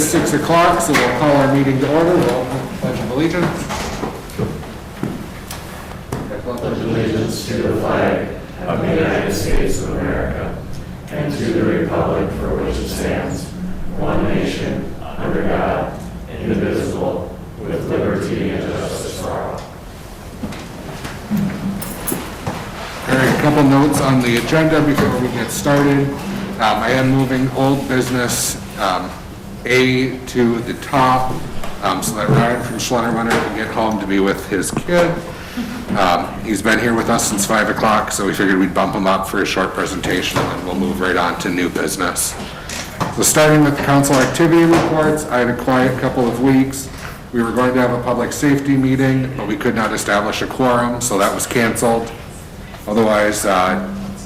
is 6 o'clock, so we'll call our meeting to order. We'll open the Pledge of Allegiance. I pledge allegiance to the flag of the United States of America and to the republic for which it stands, one nation, under God, indivisible, with liberty and justice for all. All right, a couple notes on the agenda before we get started. I am moving old business A to the top so that Ryan from Schlennermunner can get home to be with his kid. He's been here with us since 5 o'clock, so we figured we'd bump him up for a short presentation and then we'll move right on to new business. So starting with the council activity reports, I had a quiet couple of weeks. We were going to have a public safety meeting, but we could not establish a quorum, so that was canceled. Otherwise,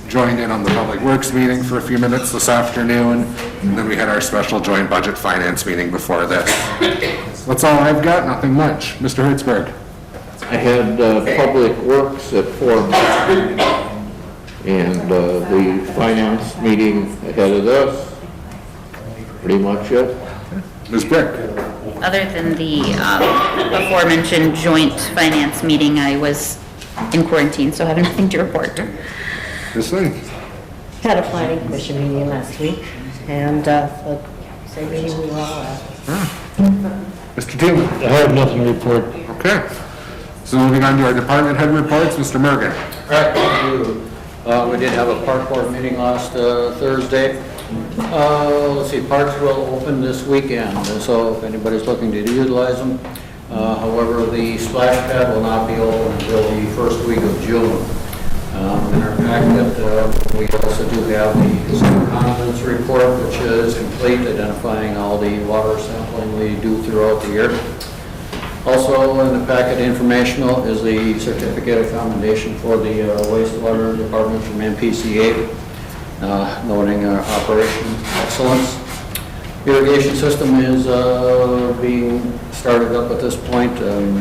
joined in on the Public Works meeting for a few minutes this afternoon, and then we had our special joint budget finance meeting before this. That's all I've got, nothing much. Mr. Hertzberg. I had Public Works at 4 and the finance meeting ahead of this. Pretty much it. Ms. Brick. Other than the aforementioned joint finance meeting, I was in quarantine, so I have nothing to report. Ms. Lee. Had a planning commission meeting last week, and the same meeting we were all at. Mr. Taylor. I have nothing to report. Okay. So moving on to our department head reports, Mr. Mergen. All right, thank you. We did have a park board meeting last Thursday. Let's see, parks will open this weekend, so if anybody's looking to utilize them. However, the splash pad will not be open until the first week of June. In our packet, we also do have the superintendent's report, which is complete, identifying all the water sampling we do throughout the year. Also in the packet informational is the certificate of commendation for the wastewater department from MPCA, noting operation excellence. Irrigation system is being started up at this point.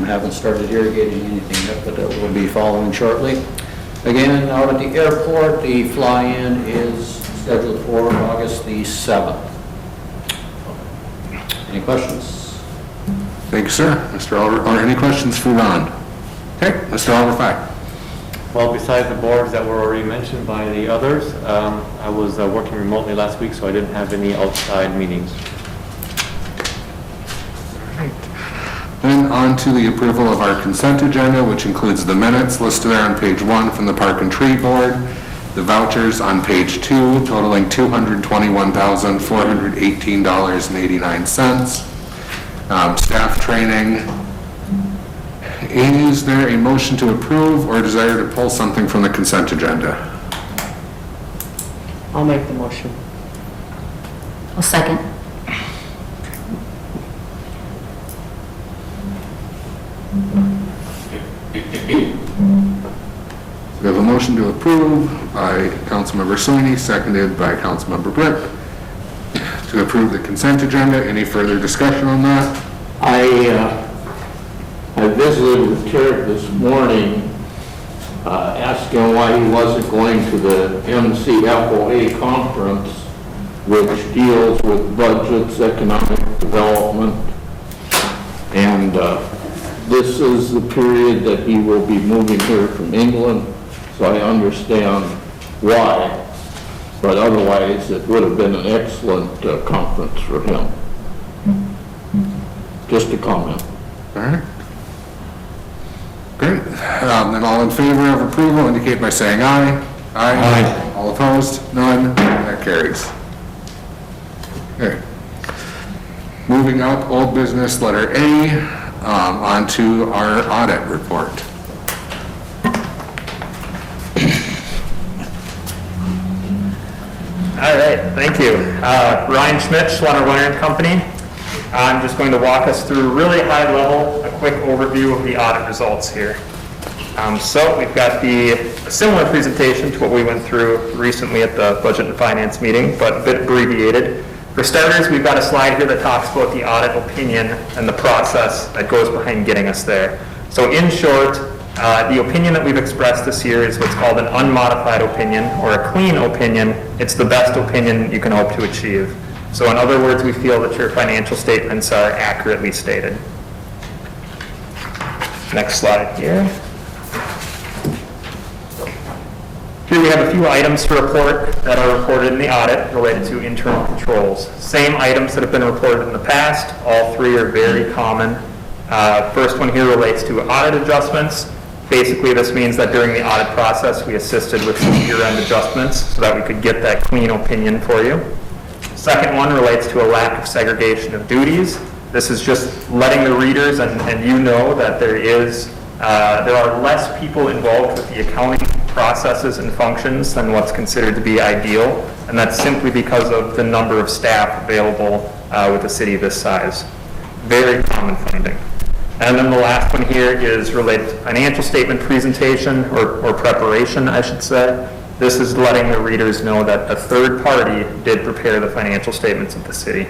Haven't started irrigating anything yet, but that will be following shortly. Again, out at the airport, the fly-in is scheduled for August the 7th. Any questions? Thank you, sir. Mr. Oliver, or any questions for Ron? Okay, Mr. Oliver, 5. Well, besides the boards that were already mentioned by the others, I was working remotely last week, so I didn't have any outside meetings. Then on to the approval of our consent agenda, which includes the minutes listed there on page 1 from the Park and Tree Board, the vouchers on page 2 totaling $221,418.89, staff training. Is there a motion to approve or a desire to pull something from the consent agenda? I'll make the motion. I'll second. We have a motion to approve by Councilmember Soini, seconded by Councilmember Brick, to approve the consent agenda. Any further discussion on that? I visited with Terry this morning, asking why he wasn't going to the MCFOA conference, which deals with budgets, economic development, and this is the period that he will be moving here from England, so I understand why, but otherwise it would have been an excellent conference for him. Just a comment. All right. Great. Then all in favor of approval indicate by saying aye. Aye. All opposed? None. That carries. Okay. Moving up, old business, letter A, on to our audit report. All right, thank you. Ryan Schmidt, Schlennermunner Company. I'm just going to walk us through really high level, a quick overview of the audit results here. So we've got a similar presentation to what we went through recently at the Budget and Finance meeting, but a bit abbreviated. For starters, we've got a slide here that talks about the audit opinion and the process that goes behind getting us there. So in short, the opinion that we've expressed this year is what's called an unmodified opinion or a clean opinion. It's the best opinion you can hope to achieve. So in other words, we feel that your financial statements are accurately stated. Next slide here. Here we have a few items to report that are reported in the audit related to internal controls. Same items that have been reported in the past. All three are very common. First one here relates to audit adjustments. Basically, this means that during the audit process, we assisted with some year-end adjustments so that we could get that clean opinion for you. Second one relates to a lack of segregation of duties. This is just letting the readers and you know that there are less people involved with the accounting processes and functions than what's considered to be ideal, and that's simply because of the number of staff available with a city this size. Very common finding. And then the last one here is related to financial statement presentation or preparation, I should say. This is letting the readers know that a third party did prepare the financial statements of the city.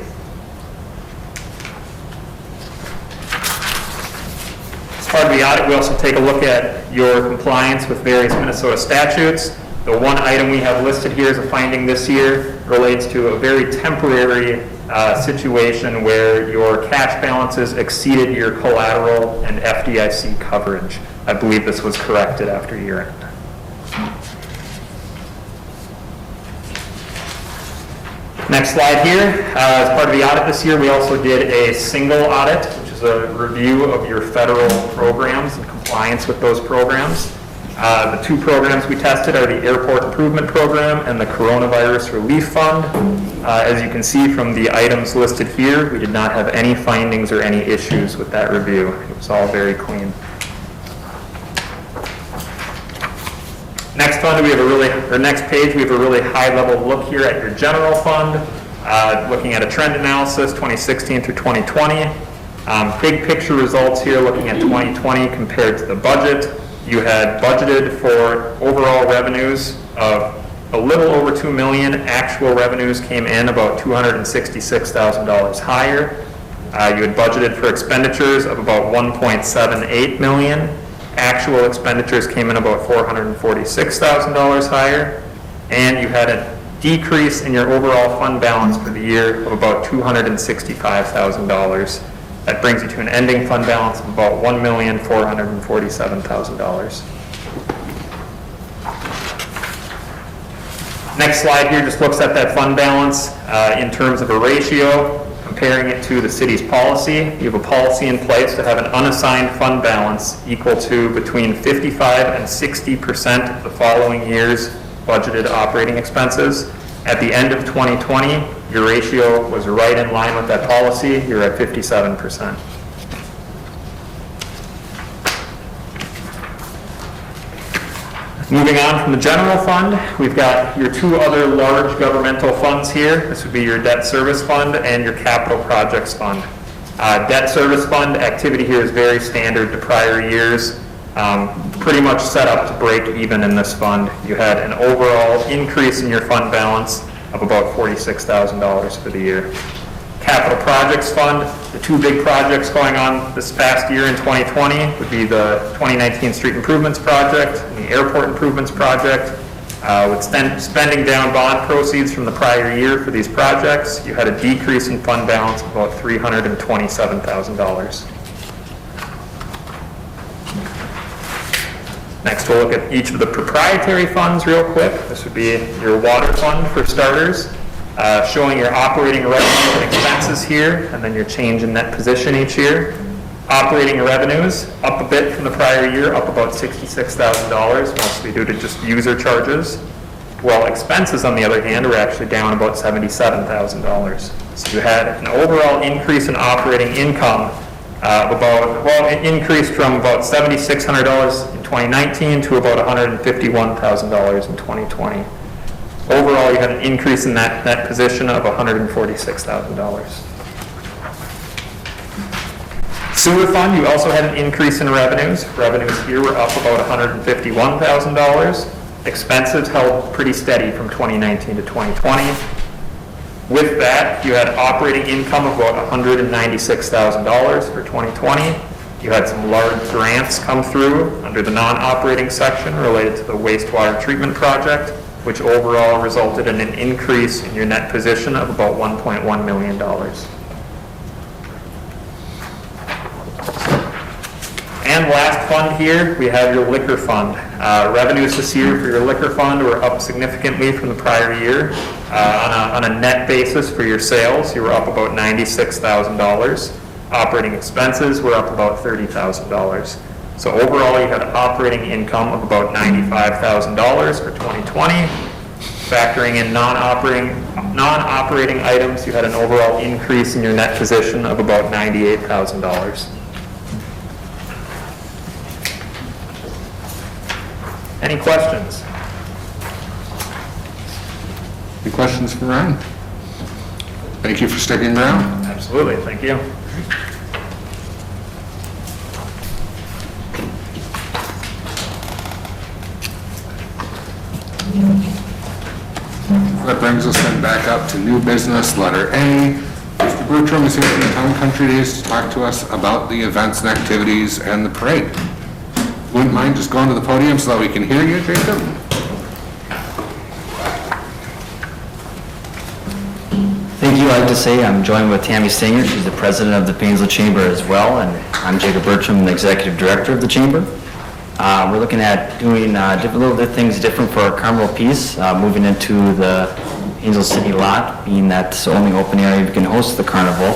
As part of the audit, we also take a look at your compliance with various Minnesota statutes. The one item we have listed here as a finding this year relates to a very temporary situation where your cash balances exceeded your collateral and FDIC coverage. I believe this was corrected after year end. Next slide here. As part of the audit this year, we also did a single audit, which is a review of your federal programs and compliance with those programs. The two programs we tested are the Airport Improvement Program and the Coronavirus Relief Fund. As you can see from the items listed here, we did not have any findings or any issues with that review. It was all very clean. Next page, we have a really high-level look here at your general fund, looking at a trend analysis, 2016 through 2020. Big picture results here, looking at 2020 compared to the budget. You had budgeted for overall revenues of a little over $2 million. Actual revenues came in about $266,000 higher. You had budgeted for expenditures of about $1.78 million. Actual expenditures came in about $446,000 higher, and you had a decrease in your overall fund balance for the year of about $265,000. That brings you to an ending fund balance of about $1,447,000. Next slide here just looks at that fund balance in terms of a ratio, comparing it to the city's policy. You have a policy in place to have an unassigned fund balance equal to between 55 and 60% of the following year's budgeted operating expenses. At the end of 2020, your ratio was right in line with that policy. You're at 57%. Moving on from the general fund, we've got your two other large governmental funds here. This would be your debt service fund and your capital projects fund. Debt service fund activity here is very standard to prior years. Pretty much set up to break even in this fund. You had an overall increase in your fund balance of about $46,000 for the year. Capital projects fund, the two big projects going on this past year in 2020 would be the 2019 street improvements project and the airport improvements project. With spending down bond proceeds from the prior year for these projects, you had a decrease in fund balance of about $327,000. Next, we'll look at each of the proprietary funds real quick. This would be your water fund for starters, showing your operating revenue and expenses here, and then your change in net position each year. Operating revenues up a bit from the prior year, up about $66,000, mostly due to just user charges. While expenses, on the other hand, were actually down about $77,000. So you had an overall increase in operating income it increased from about $7,600 in 2019 to about $151,000 in 2020. Overall, you had an increase in that net position of $146,000. Sewer fund, you also had an increase in revenues. Revenues here were up about $151,000. Expenses held pretty steady from 2019 to 2020. With that, you had operating income of about $196,000 for 2020. You had some large grants come through under the non-operating section related to the wastewater treatment project. which overall resulted in an increase in your net position of about $1.1 million. And last fund here, we have your liquor fund. Revenues this year for your liquor fund were up significantly from the prior year. On a net basis for your sales, you were up about $96,000. Operating expenses were up about $30,000. So overall, you had operating income of about $95,000 for 2020. Factoring in non-operating items, you had an overall increase in your net position of about $98,000. Any questions? Any questions for Ryan? Thank you for sticking around. Absolutely, thank you. That brings us then back up to new business, letter A. Mr. Bertram is here from the Town Country Days to talk to us about the events and activities and the parade. Wouldn't mind just going to the podium so that we can hear you, Jacob? Thank you. I'd like to say I'm joined with Tammy Singer. She's the president of the Painesville Chamber as well, and I'm Jacob Bertram, the executive director of the chamber. We're looking at doing little things different for our carnival piece, moving into the Painesville City lot, being that's the only open area we can host the carnival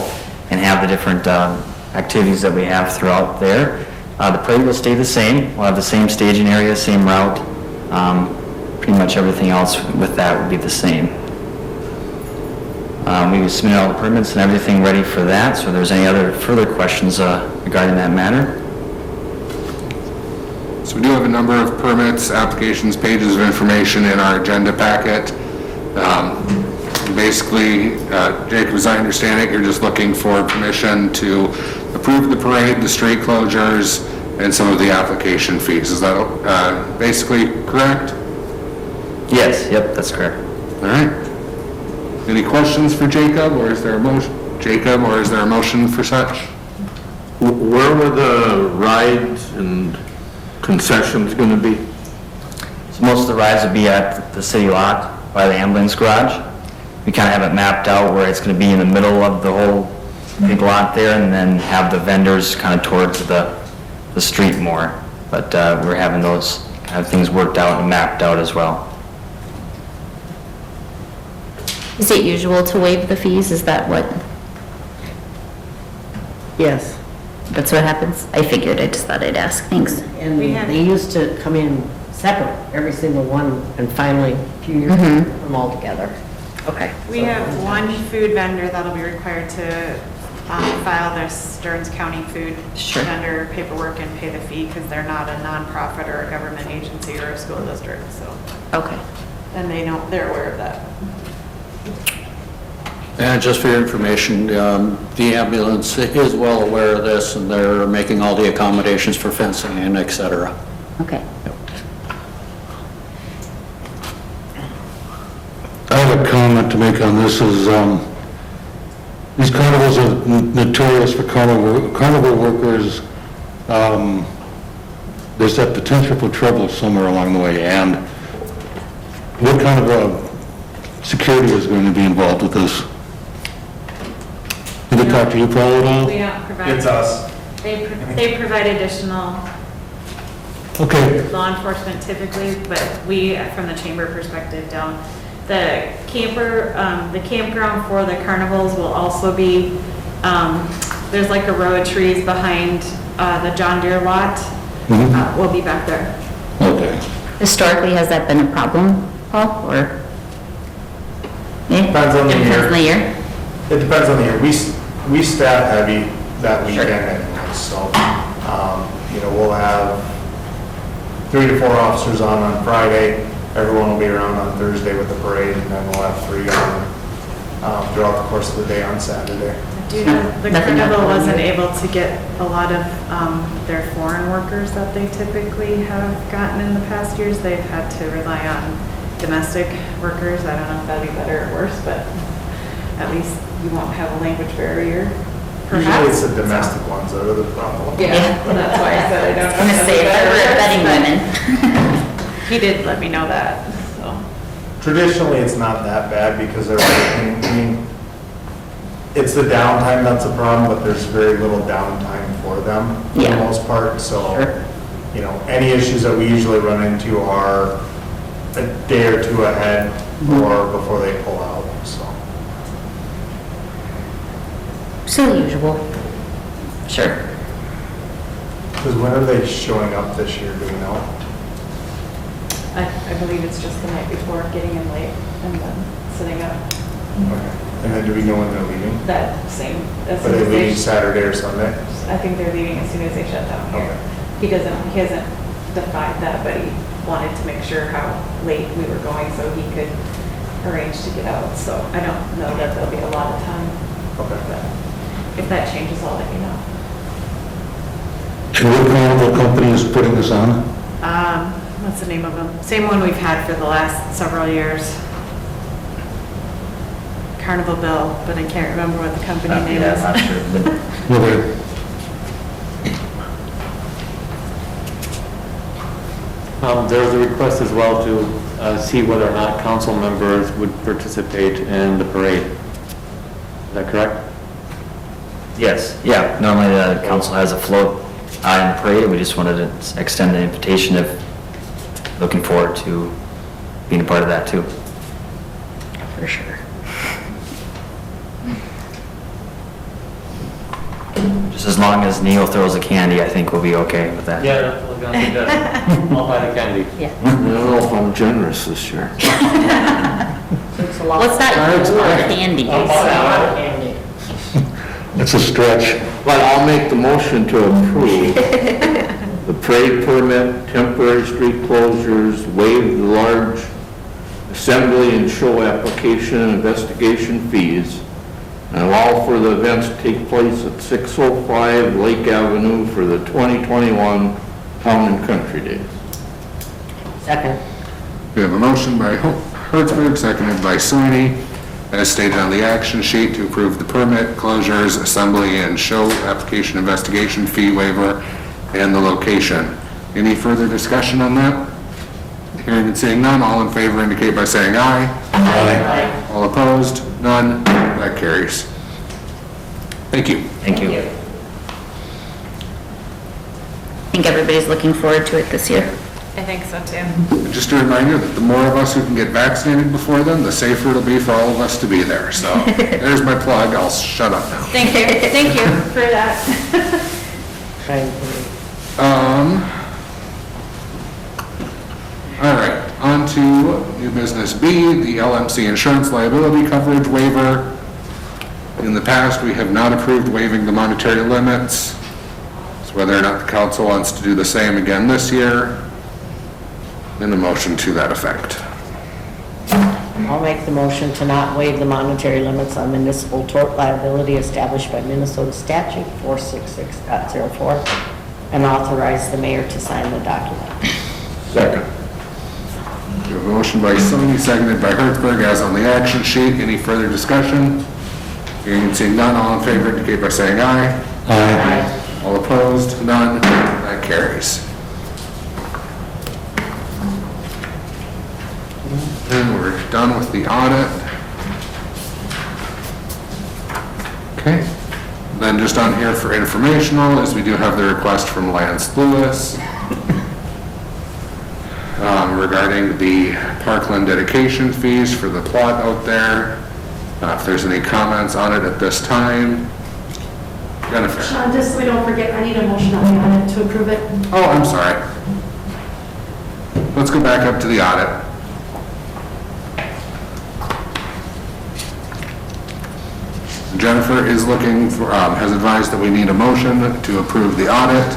and have the different activities that we have throughout there. The parade will stay the same. We'll have the same staging area, same route. Pretty much everything else with that will be the same. We submitted all the permits and everything ready for that, so if there's any other further questions regarding that matter. So we do have a number of permits, applications, pages of information in our agenda packet. Basically, Jacob, as I understand it, you're just looking for permission to approve the parade, the street closures, and some of the application fees. Is that basically correct? Yes, yep, that's correct. All right. Any questions for Jacob, or is there a motion? Jacob, or is there a motion for such? Where were the rides and concessions going to be? So most of the rides will be at the city lot by the ambulance garage. We kind of have it mapped out where it's going to be in the middle of the whole big lot there, and then have the vendors kind of towards the street more. But we're having those kind of things worked out and mapped out as well. Is it usual to waive the fees? Is that what, Yes. that's what happens? I figured, I just thought I'd ask. Thanks. And they used to come in separate, every single one, and finally, a few years ago, Mhm. put them all together. Okay. We have one food vendor that'll be required to file their Stearns County food Sure. vendor paperwork and pay the fee because they're not a nonprofit or a government agency or a school district, so. Okay. And they're aware of that. And just for your information, the ambulance is well aware of this, and they're making all the accommodations for fencing and et cetera. Okay. I have a comment to make on this is, these carnivals are notorious for carnival workers. There's that potential for trouble somewhere along the way, and what kind of security is going to be involved with this? Did they talk to you, Paul, at all? We don't provide. It's us. They provide additional Okay. law enforcement typically, but we, from the chamber perspective, don't. The campground for the carnivals will also be, there's like a row of trees behind the John Deere lot. We'll be back there. Okay. Historically, has that been a problem, Paul, or? Depends on the year. Depends on the year? It depends on the year. We staff heavy that weekend anyway, so, we'll have 3 to 4 officers on Friday. Everyone will be around on Thursday with the parade, and then we'll have 3 on throughout the course of the day on Saturday. The carnival wasn't able to get a lot of their foreign workers that they typically have gotten in the past years. They've had to rely on domestic workers. I don't know if that'd be better or worse, but at least you won't have a language barrier. Usually it's Perhaps. the domestic ones that are the problem. Yeah, well, that's why I said I don't know. I was gonna say, if there were betting women. He did let me know that, so. Traditionally, it's not that bad because I mean, it's the downtime that's a problem, but there's very little downtime for them for the Yeah. most part. So, Sure. you know, any issues that we usually run into are a day or two ahead or before they pull out, so. So usual. Sure. Because when are they showing up this year, do we know? I believe it's just the night before, getting in late and then sitting up Okay. And then do we know when they're leaving? that same, as Are soon they as they, leaving Saturday or Sunday? I think they're leaving as soon as they shut down here. He hasn't defined that, but he wanted to make sure how late we were going so he could arrange to get out. So I don't know that there'll be a lot of time. Okay. But if that changes, I'll let you know. And what carnival company is putting this on? What's the name of them? Same one we've had for the last several years. Carnival Bill, but I can't remember what the company name Yeah, is. I'm not sure. but- Well, they're- There's a request as well to see whether or not council members would participate in the parade. Is that correct? Yes, yeah, normally the council has a float in the parade, we just wanted to extend the invitation if, looking forward to being a part of that too. For sure. Just as long as Neil throws a candy, I think we'll be okay with that. Yeah, that's what I was gonna suggest. I'll buy the candy. I don't know if I'm generous this year. It's a lot. What's that That's bowl of fine. candy? It's a lot of candy. It's a stretch. But I'll make the motion to approve the parade permit, temporary street closures, waive the large assembly and show application and investigation fees, and allow for the events to take place at 605 Lake Avenue for the 2021 Town and Country Days. Second. We have a motion by Hertzberg, seconded by Sweeney, as stated on the action sheet, to approve the permit, closures, assembly, and show application investigation fee waiver, and the location. Any further discussion on that? Hearing and seeing none, all in favor indicate by saying aye. Aye. All opposed? None. That carries. Thank you. Thank you. I think everybody's looking forward to it this year. I think so too. Just a reminder that the more of us who can get vaccinated before then, the safer it'll be for all of us to be there. So there's my plug. I'll shut up now. Thank you for that. Trying to- All right, on to new business B, the LMC insurance liability coverage waiver. In the past, we have not approved waiving the monetary limits. So whether or not the council wants to do the same again this year, and a motion to that effect. I'll make the motion to not waive the monetary limits on municipal tort liability established by Minnesota statute 466.04 and authorize the mayor to sign the document. Second. We have a motion by Sony, seconded by Hertzberg, as on the action sheet. Any further discussion? Hearing and seeing none, all in favor indicate by saying aye. Aye. All opposed? None. That carries. And we're done with the audit. Okay. Then just on here for informational is we do have the request from Lance Lewis regarding the Parkland dedication fees for the plot out there. If there's any comments on it at this time. Jennifer. Sean, just so we don't forget, I need a motion on the audit to approve it. Oh, I'm sorry. Let's go back up to the audit. Jennifer is looking for, has advised that we need a motion to approve the audit.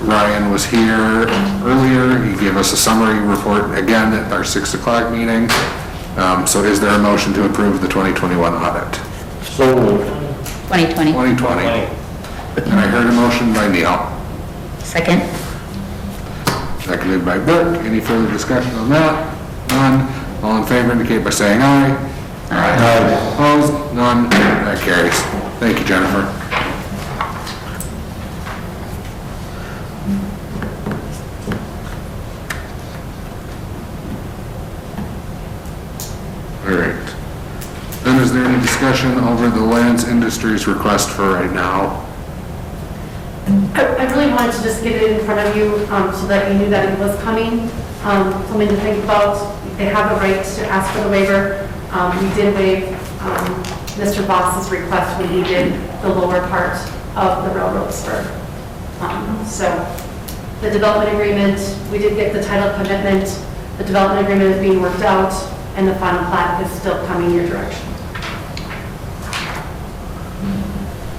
Ryan was here earlier. He gave us a summary report again at our 6 o'clock meeting. So is there a motion to approve the 2021 audit? So moved. 2020. 2020. And I heard a motion by Neil. Second. Seconded by Burke. Any further discussion on that? None. All in favor indicate by saying aye. Aye. Opposed? None. That carries. Thank you, Jennifer. All right. Then is there any discussion over the Lands Industries request for right now? I really wanted to just get it in front of you so that you knew that it was coming. Something to think about. They have the right to ask for the waiver. We did waive Mr. Voss's request when he did the lower part of the railroad spur. So the development agreement, we did get the title commitment. The development agreement is being worked out, and the final plat is still coming your direction.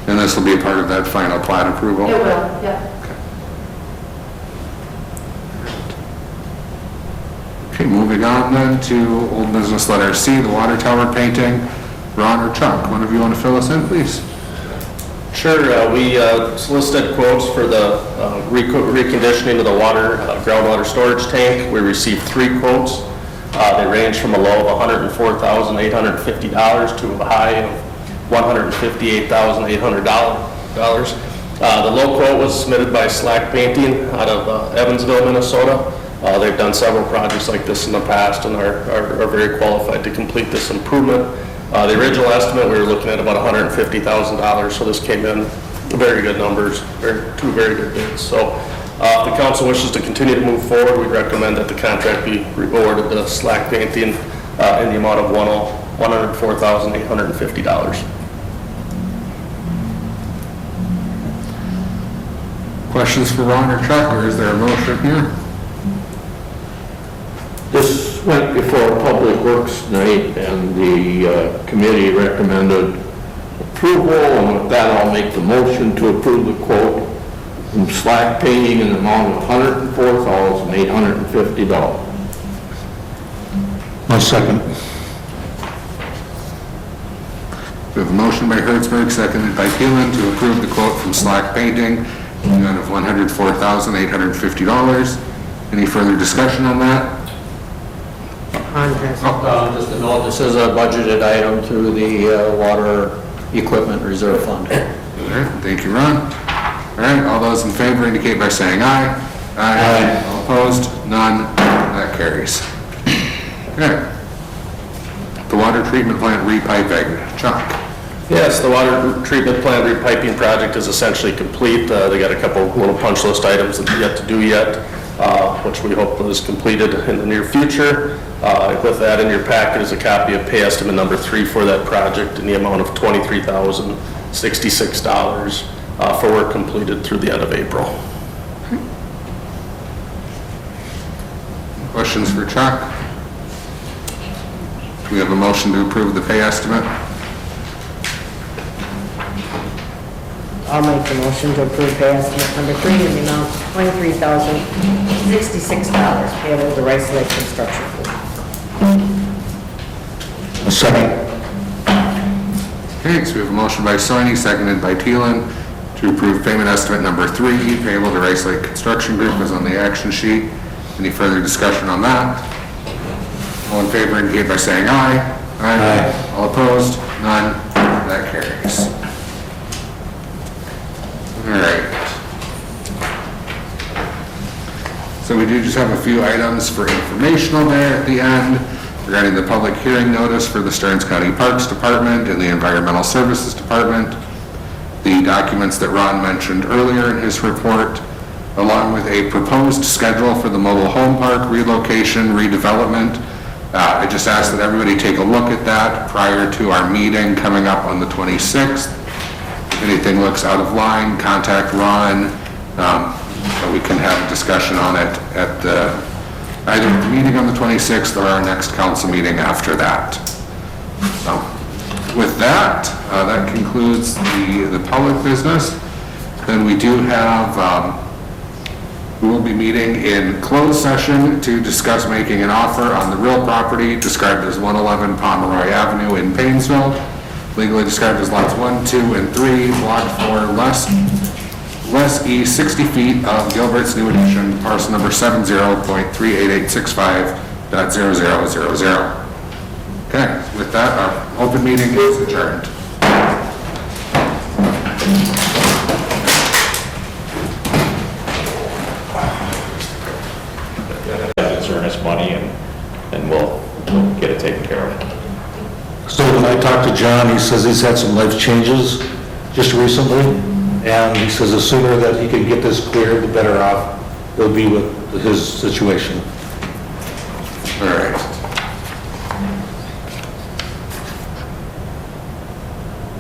And this will be a part of that final plat approval? It will, yeah. Okay, moving on then to old business letter C, the water tower painting. Ron or Chuck, one of you want to fill us in, please? Sure, we solicited quotes for the reconditioning of the groundwater storage tank. We received 3 quotes. They range from a low of $104,850 to a high of $158,800. The low quote was submitted by Slack Painting out of Evansville, Minnesota. They've done several projects like this in the past and are very qualified to complete this improvement. The original estimate, we were looking at about $150,000, so this came in very good numbers, 2 very good bids. So if the council wishes to continue to move forward, we recommend that the contract be awarded to Slack Painting in the amount of $104,850. Questions for Ron or Chuck, or is there a motion here? This went before Public Works tonight, and the committee recommended approval, and with that, I'll make the motion to approve the quote from Slack Painting in the amount of $104,850. I'll second. We have a motion by Hertzberg, seconded by Keelan, to approve the quote from Slack Painting in the amount of $104,850. Any further discussion on that? Just a note, this is a budgeted item through the Water Equipment Reserve Fund. All right, thank you, Ron. All right, all those in favor indicate by saying aye. Aye. All opposed? None. That carries. Okay. The water treatment plant repiping. Chuck? Yes, the water treatment plant repiping project is essentially complete. They got a couple little punch list items that they're yet to do yet, which we hope is completed in the near future. With that in your packet is a copy of pay estimate number 3 for that project in the amount of $23,066 for work completed through the end of April. Questions for Chuck? Do we have a motion to approve the pay estimate? I'll make the motion to approve pay estimate number 3 in the amount of $23,066 payable to Rice Lake Construction Group. I'll second. Okay, so we have a motion by Soini, seconded by Teelan, to approve payment estimate number 3 payable to Rice Lake Construction Group as on the action sheet. Any further discussion on that? All in favor indicate by saying aye. Aye. All opposed? None. That carries. All right. So we do just have a few items for informational there at the end regarding the public hearing notice for the Stearns County Parks Department and the Environmental Services Department, the documents that Ron mentioned earlier in his report, along with a proposed schedule for the mobile home park relocation, redevelopment. I just asked that everybody take a look at that prior to our meeting coming up on the 26th. If anything looks out of line, contact Ron, so we can have a discussion on it at either the meeting on the 26th or our next council meeting after that. So, with that, that concludes the public business. Then we do have, we will be meeting in closed session to discuss making an offer on the real property described as 111 Pomeroy Avenue in Paynesville, legally described as lots 1, 2, and 3, block 4, West East 60 feet of Gilbert's new addition, parcel number 70.38865.0000. Okay, with that, our open meeting is adjourned. It's earnest money and we'll get it taken care of. So when I talked to John, he says he's had some life changes just recently, and he says the sooner that he can get this cleared, the better off he'll be with his situation. All right.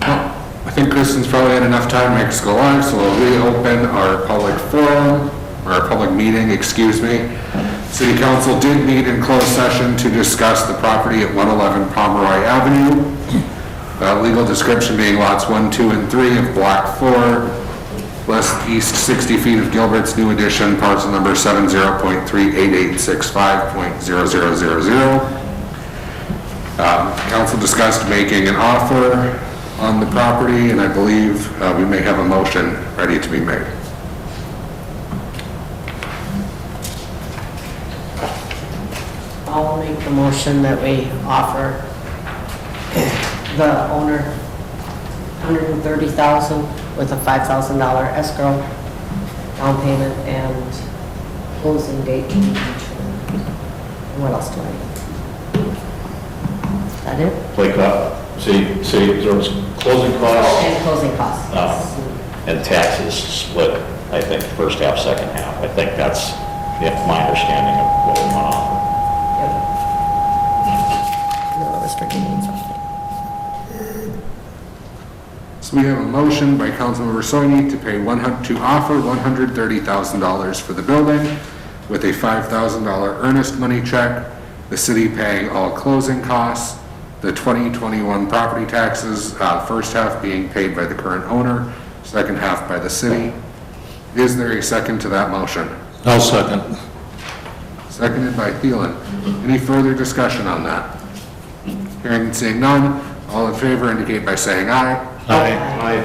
Well, I think Kristen's probably had enough time to make us go live, so we'll reopen our public forum, or our public meeting, excuse me. City Council did meet in closed session to discuss the property at 111 Pomeroy Avenue. Legal description being lots 1, 2, and 3 of Block 4, west east 60 feet of Gilbert's new addition, parcel number 70.38865.0000. Council discussed making an offer on the property, and I believe we may have a motion ready to be made. I'll make the motion that we offer the owner $130,000 with a $5,000 escrow down payment and closing date. What else do I need? Is that it? Like, there was closing costs. And closing costs. And taxes split, I think, first half, second half. I think that's my understanding of what we want to offer. No, I was forgetting something. So we have a motion by Councilmember Soini to offer $130,000 for the building with a $5,000 earnest money check, the city paying all closing costs, the 2021 property taxes, first half being paid by the current owner, second half by the city. Is there a second to that motion? I'll second. Seconded by Thielen. Any further discussion on that? Hearing and seeing none, all in favor indicate by saying aye. Aye.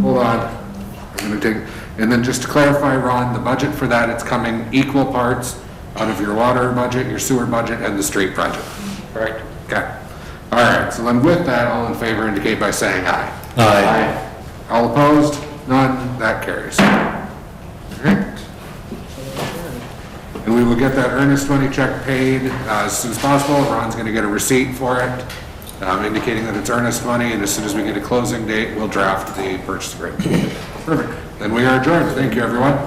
Hold on. I'm gonna take, and then just to clarify, Ron, the budget for that, it's coming equal parts out of your water budget, your sewer budget, and the street budget. Correct? Okay. All right, so then with that, all in favor indicate by saying aye. Aye. All opposed? None? That carries. All right. And we will get that earnest money check paid as soon as possible. Ron's gonna get a receipt for it, indicating that it's earnest money, and as soon as we get a closing date, we'll draft the purchase agreement. Perfect. Then we are adjourned. Thank you, everyone.